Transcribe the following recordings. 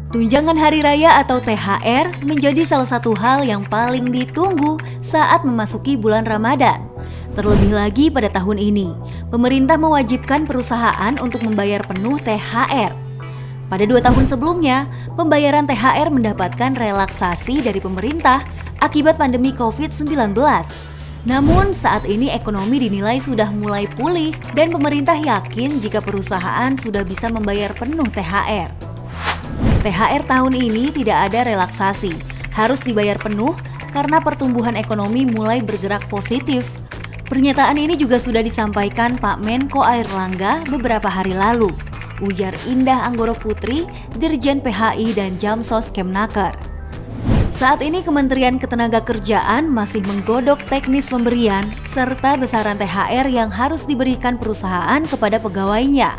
Tunjangan hari raya atau THR menjadi salah satu hal yang paling ditunggu saat memasuki bulan Ramadan. Terlebih lagi pada tahun ini, pemerintah mewajibkan perusahaan untuk membayar penuh THR. Pada 2 tahun sebelumnya, pembayaran THR mendapatkan relaksasi dari pemerintah akibat pandemi COVID-19. Namun saat ini ekonomi dinilai sudah mulai pulih dan pemerintah yakin jika perusahaan sudah bisa membayar penuh THR. THR tahun ini tidak ada relaksasi, harus dibayar penuh karena pertumbuhan ekonomi mulai bergerak positif. Pernyataan ini juga sudah disampaikan Pak Menko Airlangga beberapa hari lalu, ujar Indah Anggoro Putri, Dirjen PHI dan Jamsos Kemnaker. Saat ini Kementerian Ketenagakerjaan masih menggodok teknis pemberian serta besaran THR yang harus diberikan perusahaan kepada pegawainya.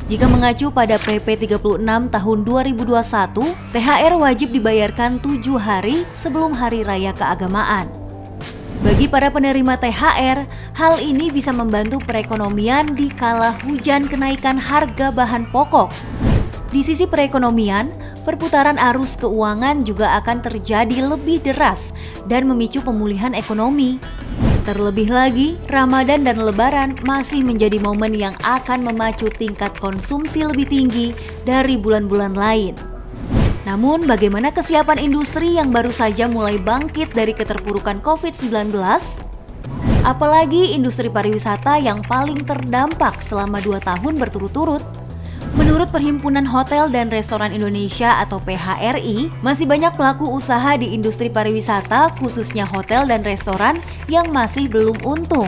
Jika mengacu pada PP 36 tahun 2021, THR wajib dibayarkan 7 hari sebelum Hari Raya Keagamaan. Bagi para penerima THR, hal ini bisa membantu perekonomian di kala hujan kenaikan harga bahan pokok. Di sisi perekonomian, perputaran arus keuangan juga akan terjadi lebih deras dan memicu pemulihan ekonomi. Terlebih lagi, Ramadan dan Lebaran masih menjadi momen yang akan memacu tingkat konsumsi lebih tinggi dari bulan-bulan lain. Namun, bagaimana kesiapan industri yang baru saja mulai bangkit dari keterpurukan COVID-19? Apalagi industri pariwisata yang paling terdampak selama 2 tahun berturut-turut. Menurut Perhimpunan Hotel dan Restoran Indonesia atau PHRI, masih banyak pelaku usaha di industri pariwisata, khususnya hotel dan restoran, yang masih belum untung.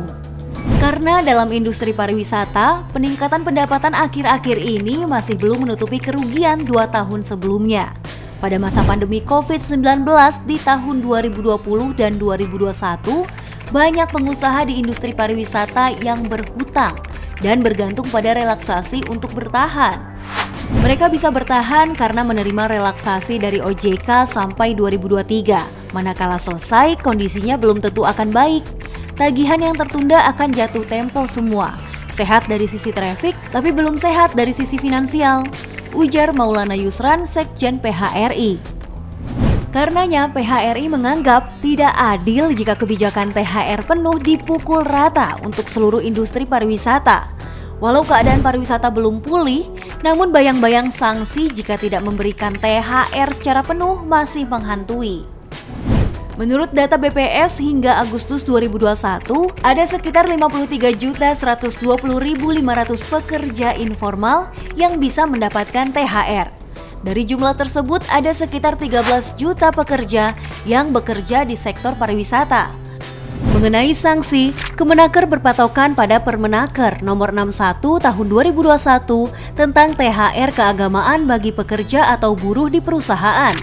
Karena dalam industri pariwisata, peningkatan pendapatan akhir-akhir ini masih belum menutupi kerugian 2 tahun sebelumnya. Pada masa pandemi COVID-19 di tahun 2020 dan 2021, banyak pengusaha di industri pariwisata yang berhutang dan bergantung pada relaksasi untuk bertahan. Mereka bisa bertahan karena menerima relaksasi dari OJK sampai 2023. Manakala selesai, kondisinya belum tentu akan baik. Tagihan yang tertunda akan jatuh tempo semua. Sehat dari sisi traffic, tapi belum sehat dari sisi finansial, ujar Maulana Yusran, Sekjen PHRI. Karenanya, PHRI menganggap tidak adil jika kebijakan THR penuh dipukul rata untuk seluruh industri pariwisata. Walau keadaan pariwisata belum pulih, namun bayang-bayang sanksi jika tidak memberikan THR secara penuh masih menghantui. Menurut data BPS hingga Agustus 2021, ada sekitar 53.120.500 pekerja informal yang bisa mendapatkan THR. Dari jumlah tersebut ada sekitar 13 juta pekerja yang bekerja di sektor pariwisata. Mengenai sanksi, Kemenaker berpatokan pada Permenaker nomor 61 tahun 2021 tentang THR keagamaan bagi pekerja atau buruh di perusahaan.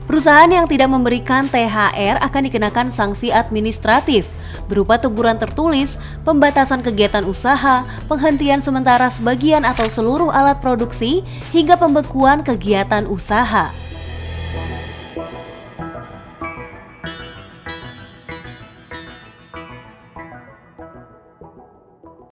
Perusahaan yang tidak memberikan THR akan dikenakan sanksi administratif berupa teguran tertulis, pembatasan kegiatan usaha, penghentian sementara sebagian atau seluruh alat produksi, hingga pembekuan kegiatan usaha.